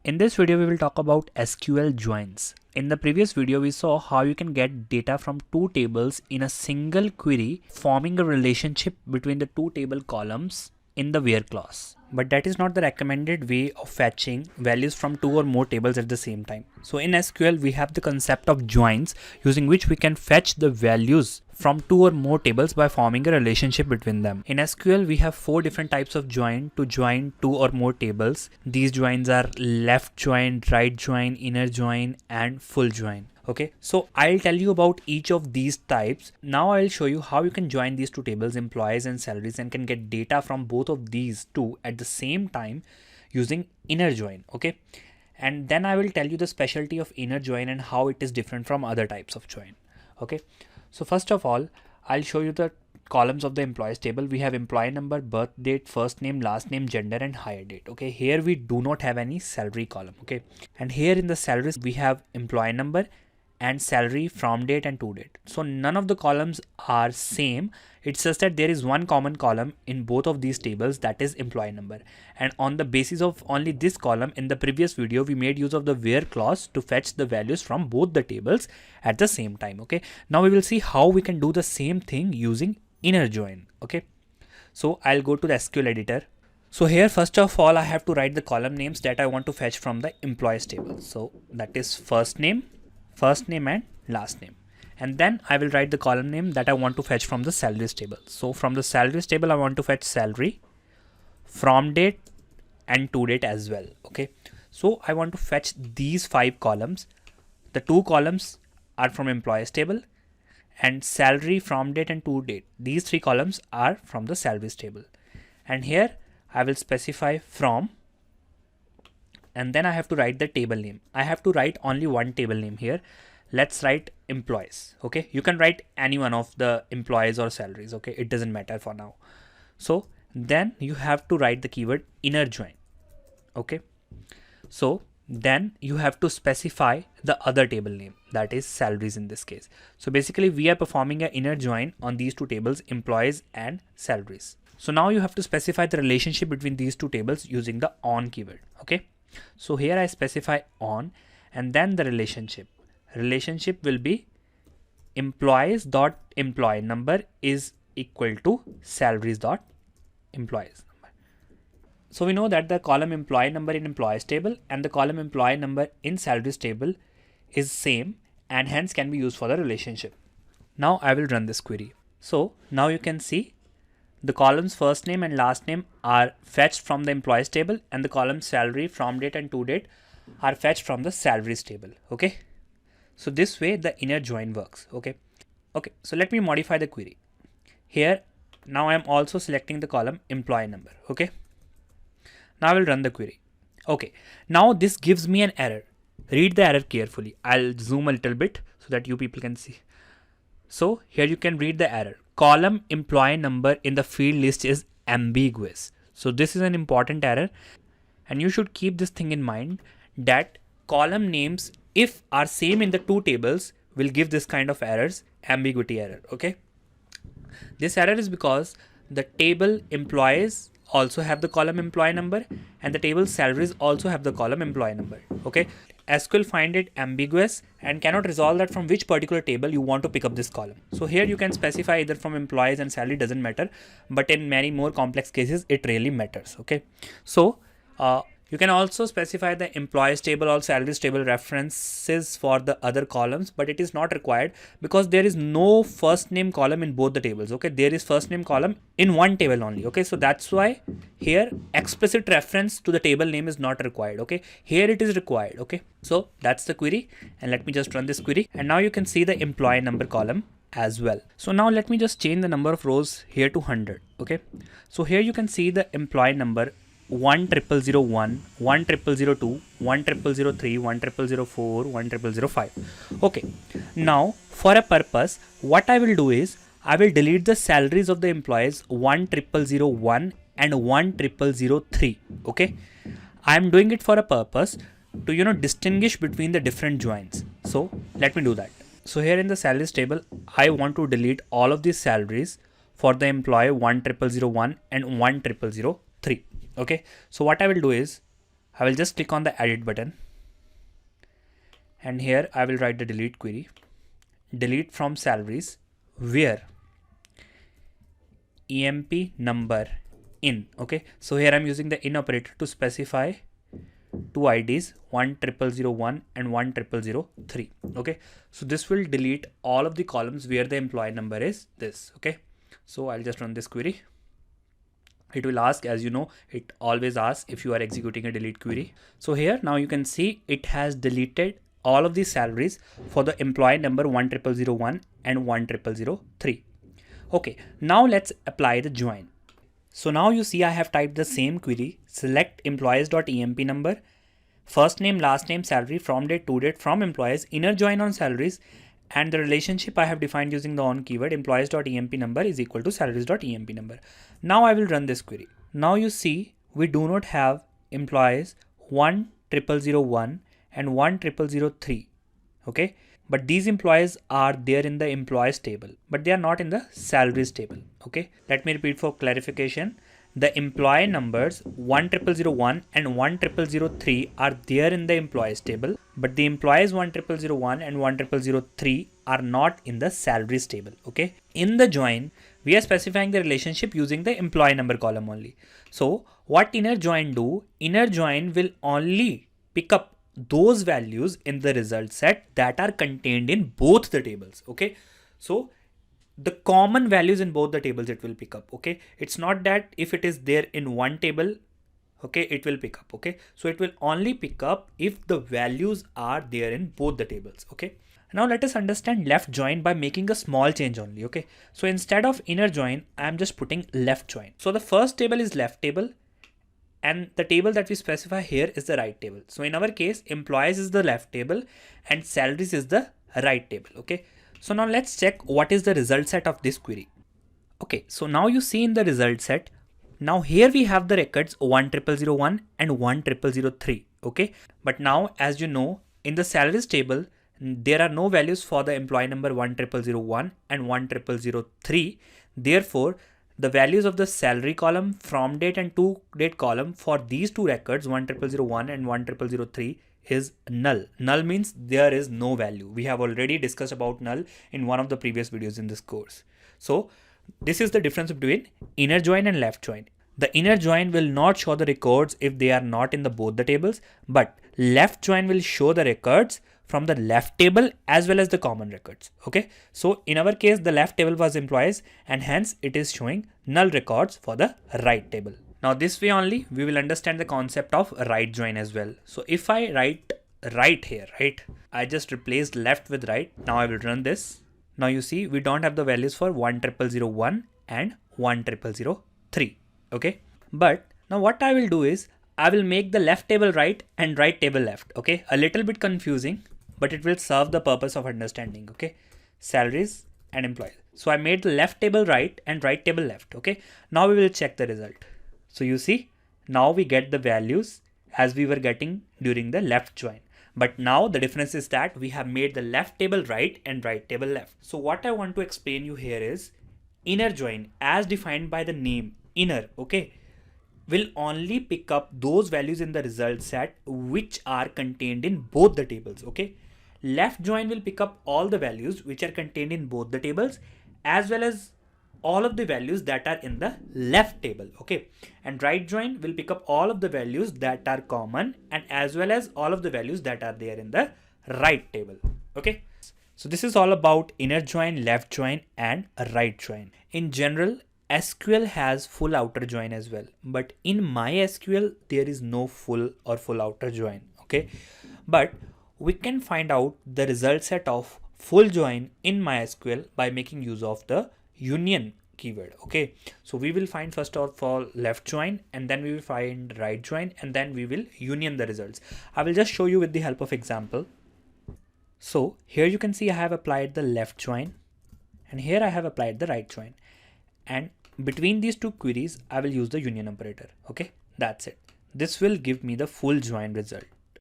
In this video, we will talk about SQL joins. In the previous video, we saw how you can get data from two tables in a single query, forming a relationship between the two table columns in the where clause. But that is not the recommended way of fetching values from two or more tables at the same time. So in SQL, we have the concept of joins, using which we can fetch the values from two or more tables by forming a relationship between them. In SQL, we have four different types of join to join two or more tables. These joins are left join, right join, inner join, and full join. Okay, so I'll tell you about each of these types. Now I'll show you how you can join these two tables, employees and salaries, and can get data from both of these two at the same time using inner join. Okay, and then I will tell you the specialty of inner join and how it is different from other types of join. Okay, so first of all, I'll show you the columns of the employees table. We have employee number, birth date, first name, last name, gender, and hire date. Okay, here we do not have any salary column. Okay, and here in the salaries we have employee number and salary, from date, and to date. So none of the columns are same. It's just that there is one common column in both of these tables, that is employee number. And on the basis of only this column, in the previous video, we made use of the where clause to fetch the values from both the tables at the same time. Okay, now we will see how we can do the same thing using inner join. Okay, so I'll go to the SQL editor. So here, first of all, I have to write the column names that I want to fetch from the employees table. So that is first name and last name, and then I will write the column name that I want to fetch from the salaries table. So from the salaries table, I want to fetch salary, from date, and to date as well. Okay, so I want to fetch these 5 columns. The 2 columns are from employees table, and salary, from date, and to date, these 3 columns are from the salaries table. And here I will specify from, and then I have to write the table name. I have to write only one table name here. Let's write employees. Okay, you can write any one of the employees or salaries. Okay, it doesn't matter for now. So then you have to write the keyword inner join. Okay, so then you have to specify the other table name, that is salaries in this case. So basically we are performing an inner join on these two tables, employees and salaries. So now you have to specify the relationship between these two tables using the on keyword. Okay, so here I specify on, and then the relationship will be employees dot employee number is equal to salaries dot employees number. So we know that the column employee number in employees table and the column employee number in salaries table is same, and hence can be used for the relationship. Now I will run this query. So now you can see the columns first name and last name are fetched from the employees table, and the columns salary, from date, and to date are fetched from the salaries table. Okay, so this way the inner join works. Okay, so let me modify the query. Here now I am also selecting the column employee number. Okay, now I will run the query. Okay, now this gives me an error. Read the error carefully. I'll zoom a little bit so that you people can see. So here you can read the error. Column employee number in the field list is ambiguous. So this is an important error, and you should keep this thing in mind, that column names, if are same in the two tables, will give this kind of errors, ambiguity error. Okay, this error is because the table employees also have the column employee number, and the table salaries also have the column employee number. Okay, SQL find it ambiguous and cannot resolve that from which particular table you want to pick up this column. So here you can specify either from employees and salary, doesn't matter, but in many more complex cases it really matters. Okay, so you can also specify the employees table or salaries table references for the other columns, but it is not required because there is no first name column in both the tables. Okay, there is first name column in one table only. Okay, so that's why here explicit reference to the table name is not required. Okay, here it is required. Okay, so that's the query, and let me just run this query, and now you can see the employee number column as well. So now let me just change the number of rows here to 100. Okay, so here you can see the employee number 10001, 10002, 10003, 10004, 10005. Okay, now for a purpose, what I will do is I will delete the salaries of the employees 10001 and 10003. Okay, I am doing it for a purpose to distinguish between the different joins. So let me do that. So here in the salaries table, I want to delete all of these salaries for the employee 10001 and 10003. Okay, so what I will do is I will just click on the edit button, and here I will write the delete query. Delete from salaries where emp number in. Okay, so here I'm using the in operator to specify two IDs, 10001 and 10003. Okay, so this will delete all of the columns where the employee number is this. Okay, so I'll just run this query. It will ask, as you know, it always asks if you are executing a delete query. So here now you can see it has deleted all of the salaries for the employee number 10001 and 10003. Okay, now let's apply the join. So now you see I have typed the same query, select employees.emp number, first name, last name, salary, from date, to date, from employees, inner join on salaries, and the relationship I have defined using the on keyword, employees.emp number is equal to salaries.emp number. Now I will run this query. Now you see we do not have employees 10001 and 10003. Okay, but these employees are there in the employees table, but they are not in the salaries table. Okay, let me repeat for clarification. The employee numbers 10001 and 10003 are there in the employees table, but the employees 10001 and 10003 are not in the salaries table. Okay, in the join we are specifying the relationship using the employee number column only. So what inner join do? Inner join will only pick up those values in the result set that are contained in both the tables. Okay, so the common values in both the tables it will pick up. Okay, it's not that if it is there in one table, okay, it will pick up. Okay, so it will only pick up if the values are there in both the tables. Okay, now let us understand left join by making a small change only. Okay, so instead of inner join I am just putting left join. So the first table is left table, and the table that we specify here is the right table. So in our case, employees is the left table and salaries is the right table. Okay, so now let's check what is the result set of this query. Okay, so now you see in the result set, now here we have the records 10001 and 10003. Okay, but now as you know, in the salaries table there are no values for the employee number 10001 and 10003. Therefore the values of the salary column, from date and to date column for these two records 10001 and 10003 is null. Null means there is no value. We have already discussed about null in one of the previous videos in this course. So this is the difference between inner join and left join. The inner join will not show the records if they are not in the both the tables, but left join will show the records from the left table as well as the common records. Okay, so in our case the left table was employees and hence it is showing null records for the right table. Now this way only we will understand the concept of right join as well. So if I write right here, right, I just replaced left with right. Now I will run this. Now you see we don't have the values for 10001 and 10003. Okay, but now what I will do is I will make the left table right and right table left. Okay, a little bit confusing, but it will serve the purpose of understanding. Okay, salaries and employees. So I made the left table right and right table left. Okay, now we will check the result. So you see now we get the values as we were getting during the left join, but now the difference is that we have made the left table right and right table left. So what I want to explain you here is inner join as defined by the name inner, okay, will only pick up those values in the result set which are contained in both the tables. Okay, left join will pick up all the values which are contained in both the tables as well as all of the values that are in the left table. Okay, and right join will pick up all of the values that are common and as well as all of the values that are there in the right table. Okay, so this is all about inner join, left join and right join. In general, SQL has full outer join as well, but in MySQL there is no full or full outer join. Okay, but we can find out the result set of full join in MySQL by making use of the union keyword. Okay, so we will find first of all left join and then we will find right join and then we will union the results. I will just show you with the help of example. So here you can see I have applied the left join and here I have applied the right join, and between these two queries I will use the union operator. Okay, that's it. This will give me the full join result.